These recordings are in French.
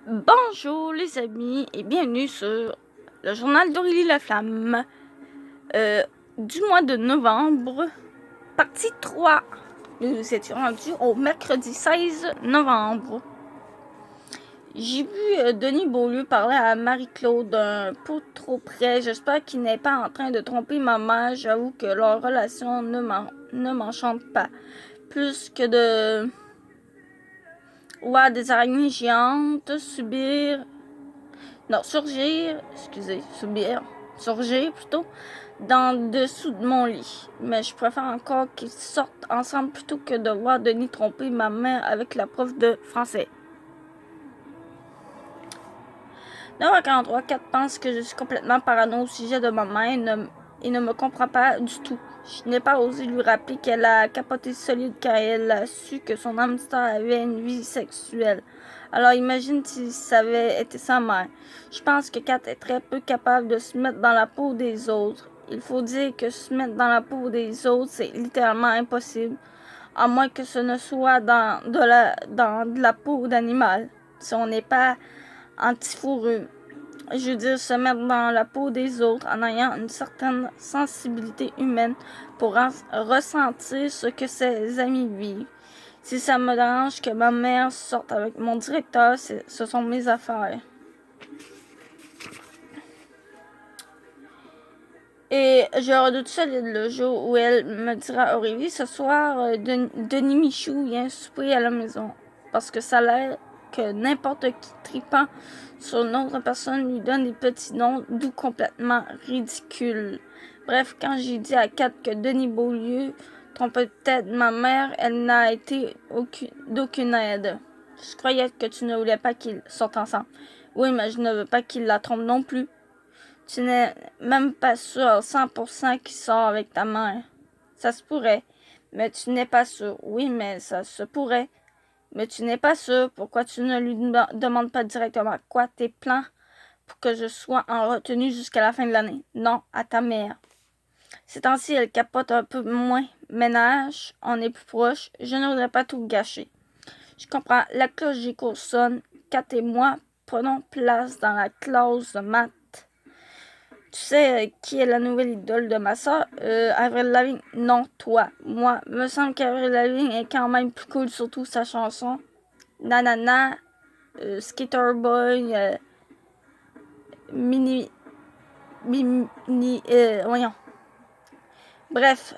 Bonjour les amis et bienvenue sur le journal d'Aurélie Laflamme du mois de novembre, partie 3. Nous étions rendus au mercredi 16 novembre. J'ai vu Denis Beaulieu parler à Marie-Claude un peu trop près. J'espère qu'il n'est pas en train de tromper ma mère. J'avoue que leur relation ne m'enchante pas. Plus que de voir des araignées géantes surgir plutôt, dans dessous de mon lit. Mais je préfère encore qu'ils sortent ensemble plutôt que de voir Denis tromper ma mère avec la prof de français. 9h43, Kat pense que je suis complètement parano au sujet de ma mère et ne me comprend pas du tout. Je n'ai pas osé lui rappeler qu'elle a capoté solide quand elle a su que son hamster avait une vie sexuelle. Alors imagine si ça avait été sa mère. Je pense que Kat est très peu capable de se mettre dans la peau des autres. Il faut dire que se mettre dans la peau des autres, c'est littéralement impossible. À moins que ce ne soit dans de la peau d'animal. Si on n'est pas anti-fourrure. Je veux dire, se mettre dans la peau des autres en ayant une certaine sensibilité humaine pour ressentir ce que ses amis vivent. Si ça me dérange que ma mère sorte avec mon directeur, ce sont mes affaires. Et je redoute solide le jour où elle me dira au réveil ce soir, Denis Michou vient souper à la maison. Parce que ça a l'air que n'importe qui tripant sur une autre personne lui donne des petits noms doux complètement ridicules. Bref, quand j'ai dit à Kat que Denis Beaulieu trompait peut-être ma mère, elle n'a été d'aucune aide. Je croyais que tu ne voulais pas qu'ils sortent ensemble. Oui, mais je ne veux pas qu'il la trompe non plus. Tu n'es même pas sûr à 100% qu'il sort avec ta mère. Ça se pourrait, mais tu n'es pas sûr. Oui, mais ça se pourrait. Mais tu n'es pas sûr. Pourquoi tu ne lui demandes pas directement quoi tes plans pour que je sois en retenue jusqu'à la fin de l'année? Non, à ta mère. Ces temps-ci, elle capote un peu moins. Ménage, on est plus proche. Je ne voudrais pas tout gâcher. Je comprends. La cloche des cours sonne. Kat et moi prenons place dans la classe de maths. Tu sais qui est la nouvelle idole de ma soeur? Avril Lavigne? Non, toi. Moi. Me semble qu'Avril Lavigne est quand même plus cool, surtout sa chanson. Nanana, Skater Boy, voyons. Bref.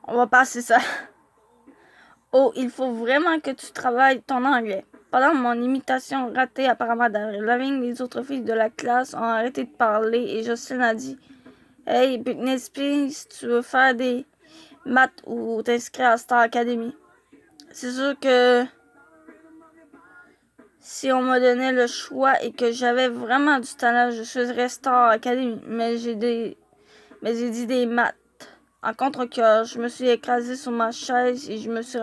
On va passer ça. Oh, il faut vraiment que tu travailles ton anglais. Pendant mon imitation ratée apparemment d'Avril Lavigne, les autres filles de la classe ont arrêté de parler et Jocelyne a dit « Hey, Britney Spears, si tu veux faire des maths ou t'inscrire à Star Academy. » C'est sûr que si on me donnait le choix et que j'avais vraiment du talent, je choisirais Star Academy. Mais j'ai dit des maths. En contre-cœur, je me suis écrasée sur ma chaise et je me suis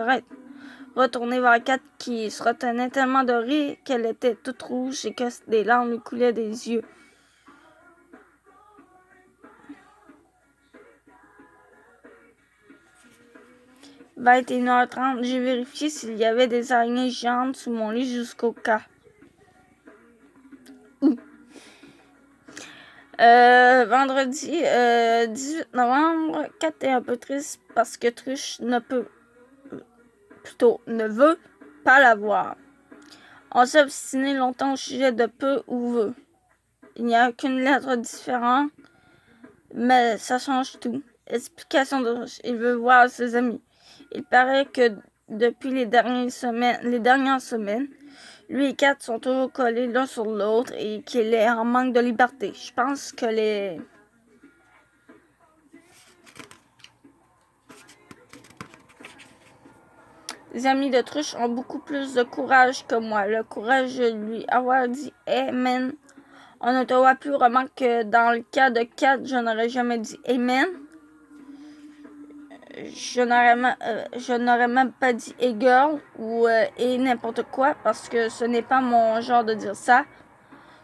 retournée vers Kat qui se retenait tellement de rire qu'elle était toute rouge et que des larmes lui coulaient des yeux. « 21h30, j'ai vérifié s'il y avait des araignées géantes sous mon lit jusqu'au cas. Vendredi 18 novembre, Kat est un peu triste parce que Truche ne veut pas la voir. On s'est obstiné longtemps au sujet de peut ou veut. Il n'y a qu'une lettre différente, mais ça change tout. Explication de Truche, il veut voir ses amis. Il paraît que depuis les dernières semaines, lui et Kat sont toujours collés l'un sur l'autre et qu'il est en manque de liberté. Je pense que les amis de Truche ont beaucoup plus de courage que moi. Le courage de lui avoir dit « Amen ». On ne te voit plus, remarque que dans le cas de Kat, je n'aurais jamais dit « Amen ». Je n'aurais même pas dit « Hey girl » ou « Hey n'importe quoi » parce que ce n'est pas mon genre de dire ça.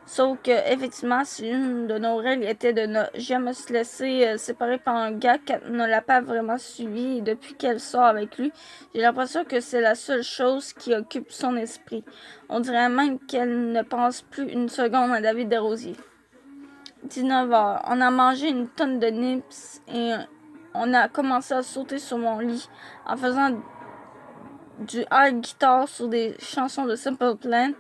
Sauf que, effectivement, si une de nos règles était de ne jamais se laisser séparer par un gars, Kat ne l'a pas vraiment suivi et depuis qu'elle sort avec lui, j'ai l'impression que c'est la seule chose qui occupe son esprit. On dirait même qu'elle ne pense plus une seconde à David Desrosiers. 19h. On a mangé une tonne de nips et on a commencé à sauter sur mon lit en faisant du air guitare sur des chansons de Simple Plan.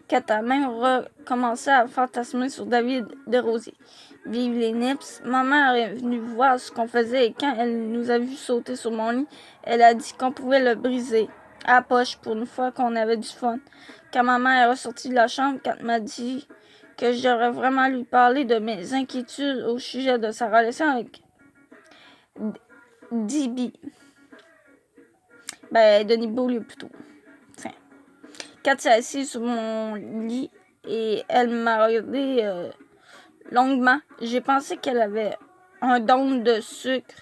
Kat a même recommencé à fantasmer sur David Desrosiers. Vive les nips. Ma mère est venue voir ce qu'on faisait et quand elle nous a vu sauter sur mon lit, elle a dit qu'on pouvait le briser à la poche pour une fois qu'on avait du fun. Quand ma mère est ressortie de la chambre, Kat m'a dit que je devrais vraiment lui parler de mes inquiétudes au sujet de sa relation avec DB. Denis Beaulieu plutôt. Tiens. Kat s'est assise sur mon lit et elle m'a regardé longuement. J'ai pensé qu'elle avait un don de sucre,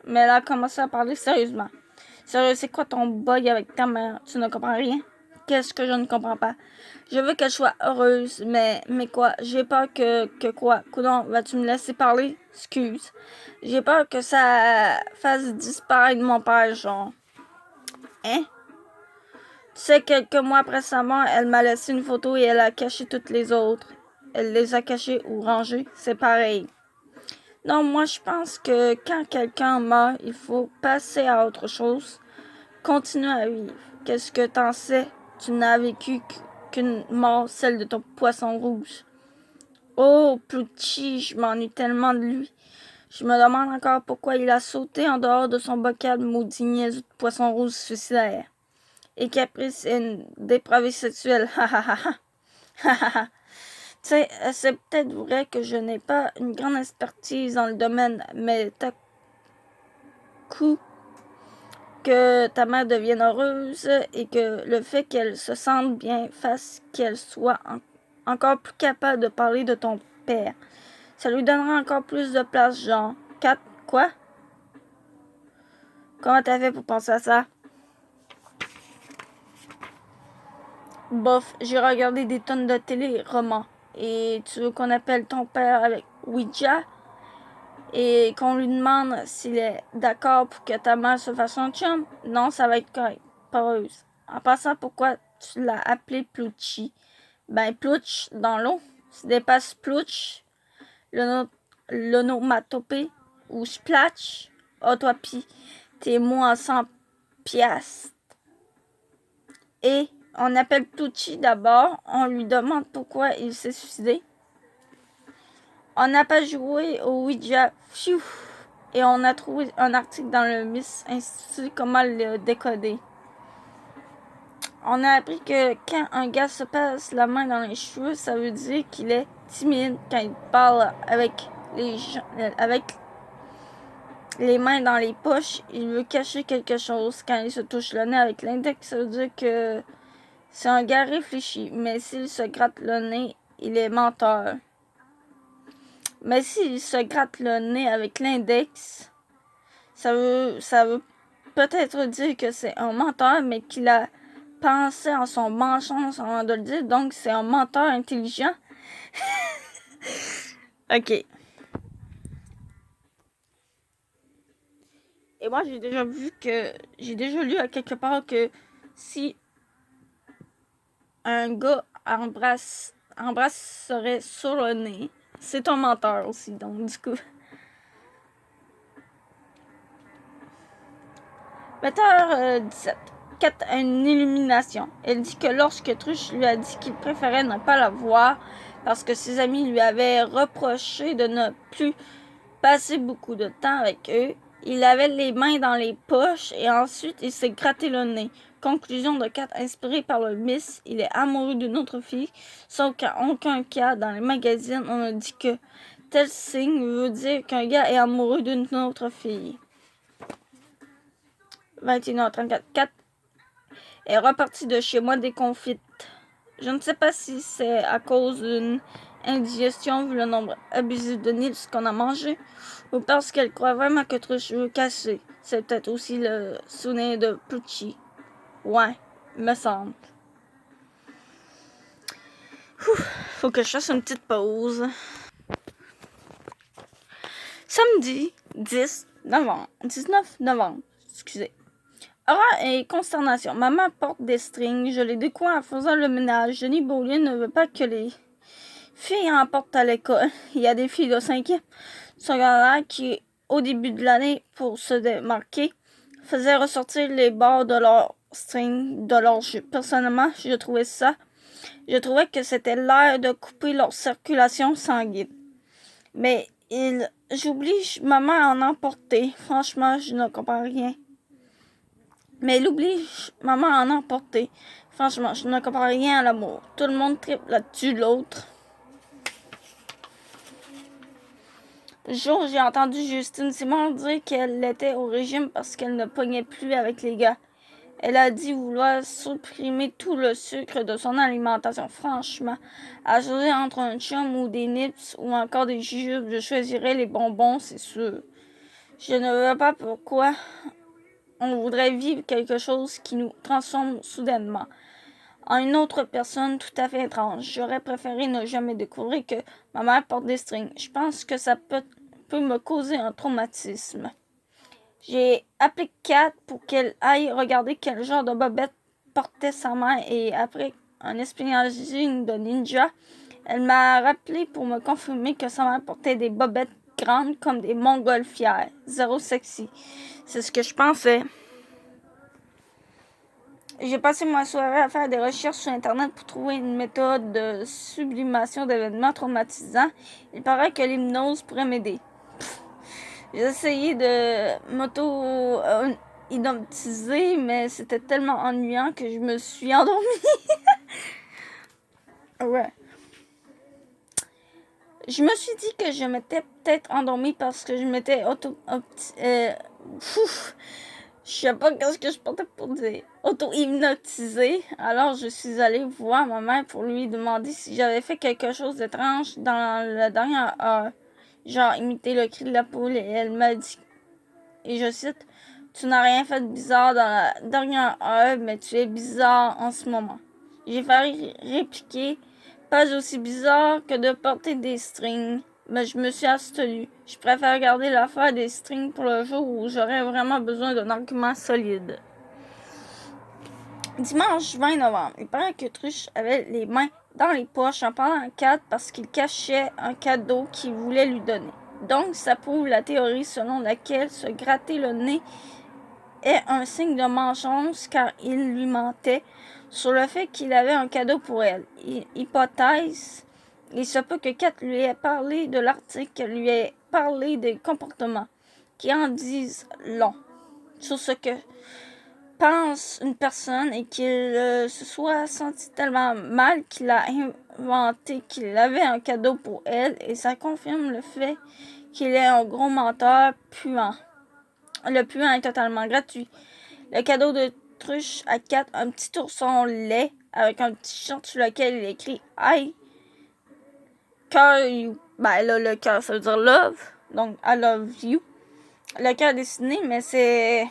mais elle a commencé à parler sérieusement. Sérieux, c'est quoi ton bug avec ta mère? Tu ne comprends rien? Qu'est-ce que je ne comprends pas? Je veux qu'elle soit heureuse, mais quoi? J'ai peur que quoi? Coudonc, vas-tu me laisser parler? Excuse. J'ai peur que ça fasse disparaître mon père, genre. Hein? Tu sais, quelques mois après sa mort, elle m'a laissé une photo et elle a caché toutes les autres. Elle les a cachées ou rangées, c'est pareil. Non, moi je pense que quand quelqu'un meurt, il faut passer à autre chose. Continue à vivre. Qu'est-ce que t'en sais? Tu n'as vécu qu'une mort, celle de ton poisson rouge. Oh, Pluchy, je m'ennuie tellement de lui. Je me demande encore pourquoi il a sauté en dehors de son bocal maudit niaiseux de poisson rouge suicidaire. Et Caprice est une dépravée sexuelle. Ha ha ha ha. Tu sais, c'est peut-être vrai que je n'ai pas une grande expertise dans le domaine, mais t'as coup que ta mère devienne heureuse et que le fait qu'elle se sente bien fasse qu'elle soit encore plus capable de parler de ton père. Ça lui donnera encore plus de place, genre. 4, quoi? Comment t'as fait pour penser à ça? Bof, j'ai regardé des tonnes de télé-romans. Et tu veux qu'on appelle ton père avec Ouija? Et qu'on lui demande s'il est d'accord pour que ta mère se fasse son chum? Non, ça va être correct. Pause. En passant, pourquoi tu l'as appelé Pluchy? Plouch dans l'eau. Si dépasse Plouch, l'onomatopée ou Splatch, toi pis, tes mots en 100 piastres. Et on appelle Pluchy d'abord, on lui demande pourquoi il s'est suicidé. On n'a pas joué au Ouija, pfiou, et on a trouvé un article dans le Miss Institut comment le décoder. On a appris que quand un gars se passe la main dans les cheveux, ça veut dire qu'il est timide quand il parle avec les mains dans les poches. Il veut cacher quelque chose. Quand il se touche le nez avec l'index, ça veut dire que c'est un gars réfléchi. Mais s'il se gratte le nez, il est menteur. Mais s'il se gratte le nez avec l'index, ça veut peut-être dire que c'est un menteur, mais qu'il a pensé en son bon sens avant de le dire. Donc, c'est un menteur intelligent. Ok. Et moi, j'ai déjà lu à quelque part que si un gars embrasserait sur le nez, c'est un menteur aussi. Donc, du coup. 20h17. Kat a une illumination. Elle dit que lorsque Truche lui a dit qu'il préférait ne pas la voir parce que ses amis lui avaient reproché de ne plus passer beaucoup de temps avec eux, il avait les mains dans les poches et ensuite il s'est gratté le nez. Conclusion de Kat inspirée par le Miss, il est amoureux d'une autre fille, sauf qu'en aucun cas dans les magazines on a dit que tel signe veut dire qu'un gars est amoureux d'une autre fille. 21h34. Kat est repartie de chez moi déconfite. Je ne sais pas si c'est à cause d'une indigestion vu le nombre abusif de nips qu'on a mangé ou parce qu'elle croit vraiment que Truche veut casser. C'est peut-être aussi le souvenir de Pluchy. Ouais, me semble. Ouf. Faut que je fasse une petite pause. Samedi 19 novembre, excusez. Horreur et consternation. Maman porte des strings. Je les découvre en faisant le ménage. Denis Beaulieu ne veut pas que les filles en portent à l'école. Il y a des filles de 5e secondaire qui, au début de l'année, pour se démarquer, faisaient ressortir les bords de leur string de leur jupe. Personnellement, je trouvais que c'était l'heure de couper leur circulation sanguine. Mais j'oblige maman à en emporter. Franchement, je ne comprends rien. Mais il oblige maman à en emporter. Franchement, je ne comprends rien à l'amour. Tout le monde tripe là-dessus, l'autre. Le jour où j'ai entendu Justine Simard dire qu'elle était au régime parce qu'elle ne pognait plus avec les gars. Elle a dit vouloir supprimer tout le sucre de son alimentation. Franchement, à choisir entre un chum ou des nips ou encore des jujubes, je choisirais les bonbons, c'est sûr. Je ne vois pas pourquoi on voudrait vivre quelque chose qui nous transforme soudainement en une autre personne tout à fait étrange. J'aurais préféré ne jamais découvrir que ma mère porte des strings. Je pense que ça peut me causer un traumatisme. J'ai appelé Kat pour qu'elle aille regarder quel genre de bobette portait sa mère et après un espionnaging de ninja, elle m'a rappelé pour me confirmer que sa mère portait des bobettes grandes comme des montgolfières. Zéro sexy. C'est ce que je pensais. J'ai passé ma soirée à faire des recherches sur Internet pour trouver une méthode de sublimation d'événements traumatisants. Il paraît que l'hypnose pourrait m'aider. J'ai essayé de m'auto-hypnotiser, mais c'était tellement ennuyant que je me suis endormie. Ouais. Je me suis dit que je m'étais peut-être endormie parce que je m'étais je sais pas ce que je portais pour dire. Auto-hypnotisée. Alors, je suis allée voir ma mère pour lui demander si j'avais fait quelque chose d'étrange dans la dernière heure. Genre, imiter le cri de la poule. Et elle m'a dit, et je cite, « Tu n'as rien fait de bizarre dans la dernière heure, mais tu es bizarre en ce moment. » J'ai failli répliquer, « Pas aussi bizarre que de porter des strings. » Mais je me suis abstenue. Je préfère garder l'affaire des strings pour le jour où j'aurais vraiment besoin d'un argument solide. Dimanche 20 novembre, il paraît que Truche avait les mains dans les poches en parlant à Kat parce qu'il cachait un cadeau qu'il voulait lui donner. Donc, ça prouve la théorie selon laquelle se gratter le nez est un signe de mensonge car il lui mentait sur le fait qu'il avait un cadeau pour elle. Hypothèse. Il se peut que Kat lui ait parlé de l'article, qu'elle lui ait parlé des comportements qui en disent long sur ce que pense une personne et qu'il se soit senti tellement mal qu'il a inventé qu'il avait un cadeau pour elle et ça confirme le fait qu'il est un gros menteur puant. Le puant est totalement gratuit. Le cadeau de Truche à Kat, un petit ourson laid avec un petit short sur lequel il écrit « Hi ». Cœur, ben là, le cœur, ça veut dire love. Donc, I love you. Le cœur dessiné, mais c'est...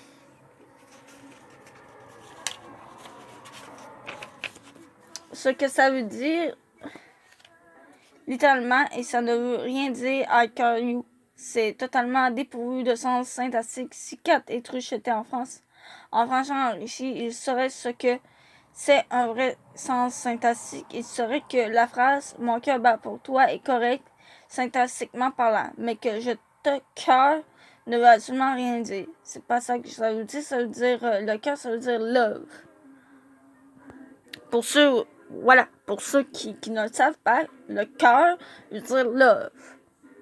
Ce que ça veut dire, littéralement, et ça ne veut rien dire I call you. C'est totalement dépourvu de sens syntaxique. Si Kat et Truche étaient en France, en français enrichi, il saurait ce que c'est un vrai sens syntaxique. Il saurait que la phrase « Mon cœur bat pour toi » est correcte syntaxiquement parlant, mais que « je te cœur » ne veut absolument rien dire. C'est pas ça que ça veut dire. Ça veut dire le cœur, ça veut dire love. Pour ceux qui ne le savent pas, le cœur veut dire love.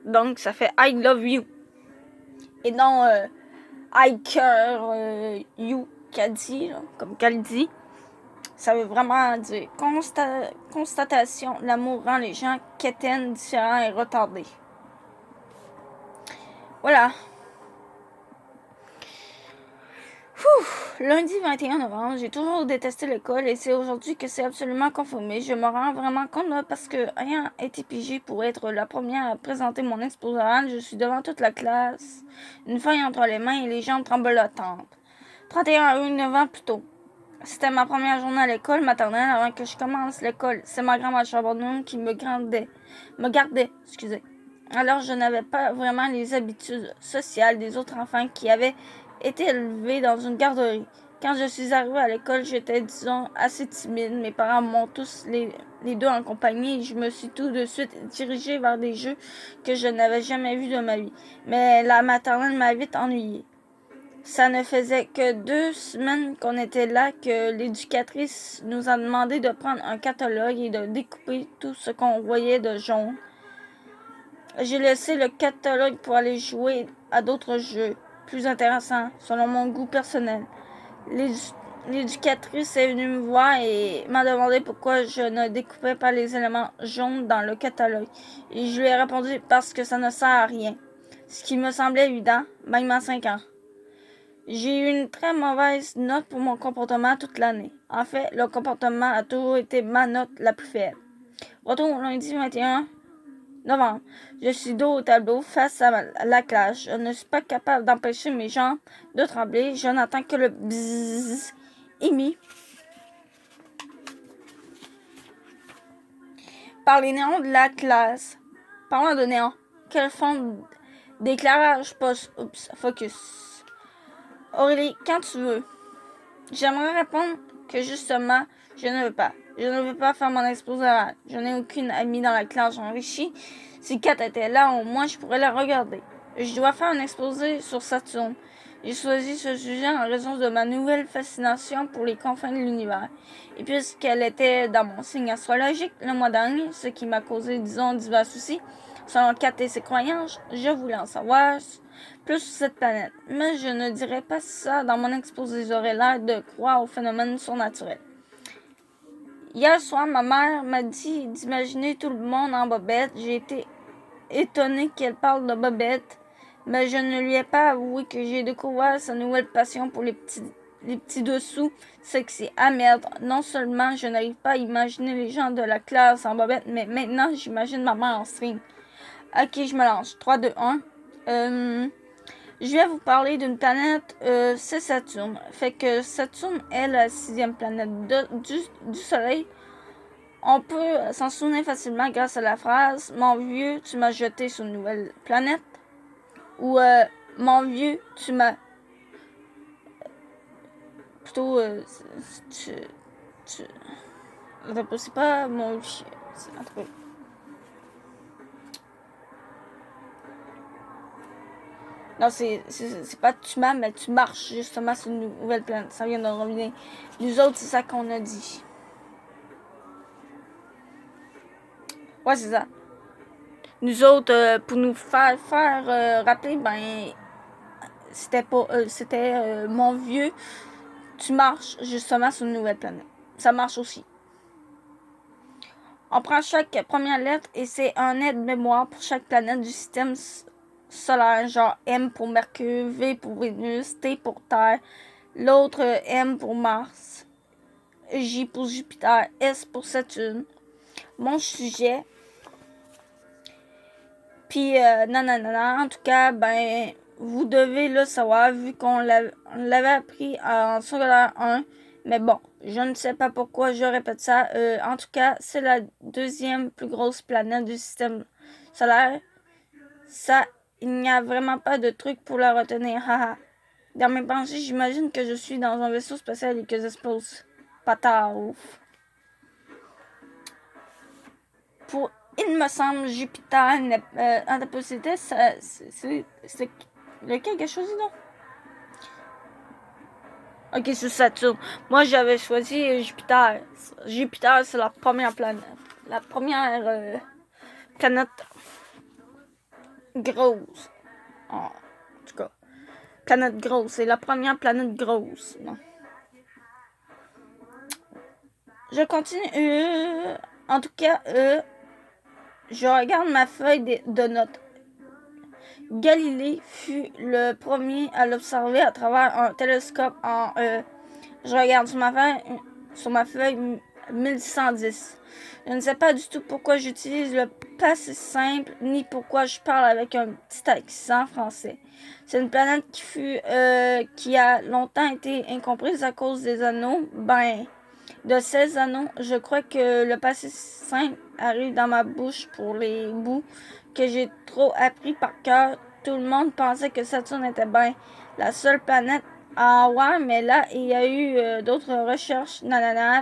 Donc ça fait I love you. Et non I care you qu'elle dit, là, comme qu'elle dit. Ça veut vraiment dire constatation. L'amour rend les gens quétaines, différents et retardés. Voilà. Lundi 21 novembre, j'ai toujours détesté l'école et c'est aujourd'hui que c'est absolument confirmé. Je me rends vraiment compte là, parce que ayant été pigée pour être la première à présenter mon exposé oral, je suis devant toute la classe, une feuille entre les mains et les jambes tremblotantes. 31 9 ans plus tôt. C'était ma première journée à l'école maternelle avant que je commence l'école. C'est ma grand-mère Charbonneau qui me gardait, excusez. Alors je n'avais pas vraiment les habitudes sociales des autres enfants qui avaient été élevés dans une garderie. Quand je suis arrivée à l'école, j'étais, disons, assez timide. Mes parents m'ont tous les deux accompagnée et je me suis tout de suite dirigée vers des jeux que je n'avais jamais vus de ma vie. Mais la maternelle m'a vite ennuyée. Ça ne faisait que 2 semaines qu'on était là que l'éducatrice nous a demandé de prendre un catalogue et de découper tout ce qu'on voyait de jaune. J'ai laissé le catalogue pour aller jouer à d'autres jeux plus intéressants selon mon goût personnel. L'éducatrice est venue me voir et m'a demandé pourquoi je ne découpais pas les éléments jaunes dans le catalogue. Et je lui ai répondu parce que ça ne sert à rien. Ce qui me semblait évident, même à 5 ans. J'ai eu une très mauvaise note pour mon comportement toute l'année. En fait, le comportement a toujours été ma note la plus faible. Retour au lundi 21 novembre. Je suis dos au tableau face à la classe. Je ne suis pas capable d'empêcher mes jambes de trembler. Je n'entends que le bzzz émis par les néons de la classe. Parlant de néons, quelle forme d'éclairage poste? Oups, focus. Aurélie, quand tu veux. J'aimerais répondre que justement, je ne veux pas. Je ne veux pas faire mon exposé oral. Je n'ai aucune amie dans la classe enrichie. Si Kat était là, au moins je pourrais la regarder. Je dois faire un exposé sur Saturne. J'ai choisi ce sujet en raison de ma nouvelle fascination pour les confins de l'univers. Et puisqu'elle était dans mon signe astrologique le mois dernier, ce qui m'a causé, disons, divers soucis, selon Kat et ses croyances, je voulais en savoir plus sur cette planète. Mais je ne dirais pas ça dans mon exposé. J'aurais l'air de croire aux phénomènes surnaturels. Hier soir, ma mère m'a dit d'imaginer tout le monde en bobette. J'ai été étonnée qu'elle parle de bobette, mais je ne lui ai pas avoué que j'ai découvert sa nouvelle passion pour les petits dessous sexy. Ah merde, non seulement je n'arrive pas à imaginer les gens de la classe en bobette, mais maintenant j'imagine ma mère en string. Ok, je me lance. 3, 2, 1. Je vais vous parler d'une planète, c'est Saturne. Fait que Saturne est la 6e planète du Soleil. On peut s'en souvenir facilement grâce à la phrase « Mon vieux, tu m'as jeté sur une nouvelle planète » ou « Mon vieux, tu m'as... » Plutôt, c'est pas « Mon vieux », en tout cas. Non, c'est pas tu m'as, mais tu marches justement sur une nouvelle planète. Ça vient de revenir. Nous autres, c'est ça qu'on a dit. Ouais, c'est ça. Nous autres, pour nous faire rappeler, ben, c'était mon vieux, tu marches justement sur une nouvelle planète. Ça marche aussi. On prend chaque première lettre et c'est un aide-mémoire pour chaque planète du système solaire, genre M pour Mercure, V pour Vénus, T pour Terre, l'autre M pour Mars, J pour Jupiter, S pour Saturne. Mon sujet, puis nanana, en tout cas, ben, vous devez le savoir vu qu'on l'avait appris en secondaire 1, mais bon, je ne sais pas pourquoi je répète ça. En tout cas, c'est la 2e plus grosse planète du système solaire. Ça, il n'y a vraiment pas de truc pour la retenir, haha. Dans mes pensées, j'imagine que je suis dans un vaisseau spatial et que j'explose. Pataouf. Pour, il me semble, Jupiter, c'était lequel quelque chose, non? Ok, c'est Saturne. Moi, j'avais choisi Jupiter. Jupiter, c'est la première planète. La première planète grosse. En tout cas, planète grosse. C'est la première planète grosse. Non. Je continue. En tout cas, je regarde ma feuille de notes. Galilée fut le premier à l'observer à travers un télescope je regarde sur ma feuille 1110. Je ne sais pas du tout pourquoi j'utilise le passé simple, ni pourquoi je parle avec un petit accent français. C'est une planète qui a longtemps été incomprise à cause des anneaux. De ces anneaux, je crois que le passé simple arrive dans ma bouche pour les bouts que j'ai trop appris par cœur. Tout le monde pensait que Saturne était la seule planète à avoir, mais là, il y a eu d'autres recherches,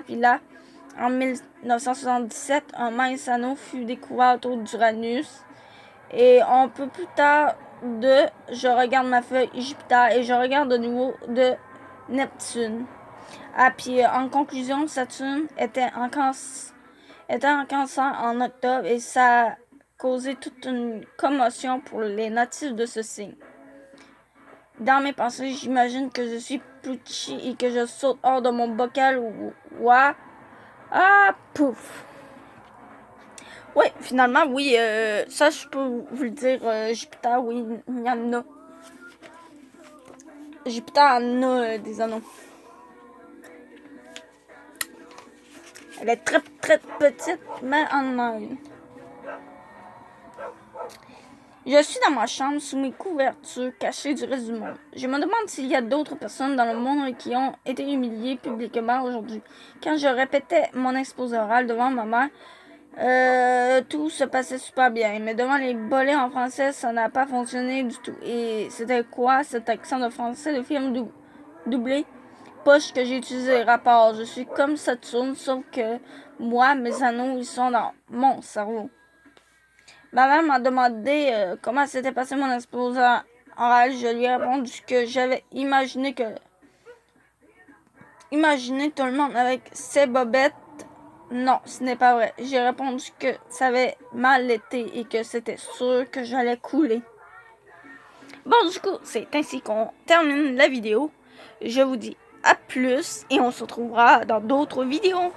puis là, en 1977, un mince anneau fut découvert autour d'Uranus. Et un peu plus tard, je regarde ma feuille Jupiter et je regarde de nouveau de Neptune. Puis en conclusion, Saturne était en cancer en octobre et ça a causé toute une commotion pour les natifs de ce signe. Dans mes pensées, j'imagine que je suis Pluchi et que je saute hors de mon bocal pouf! Oui, finalement, oui, ça je peux vous le dire, Jupiter, oui, il y en a. Jupiter en a des anneaux. Elle est très très petite, mais en a une. Je suis dans ma chambre sous mes couvertures cachées du reste du monde. Je me demande s'il y a d'autres personnes dans le monde qui ont été humiliées publiquement aujourd'hui. Quand je répétais mon exposé oral devant ma mère, tout se passait super bien. Mais devant les bolets en français, ça n'a pas fonctionné du tout. Et c'était quoi cet accent de français de film doublé? Poche que j'ai utilisé les rapports. Je suis comme Saturne, sauf que moi, mes anneaux, ils sont dans mon cerveau. Ma mère m'a demandé comment s'était passé mon exposé oral. Je lui ai répondu que j'avais imaginé tout le monde avec ses bobettes. Non, ce n'est pas vrai. J'ai répondu que ça avait mal été et que c'était sûr que j'allais couler. Bon, du coup, c'est ainsi qu'on termine la vidéo. Je vous dis à plus et on se retrouvera dans d'autres vidéos.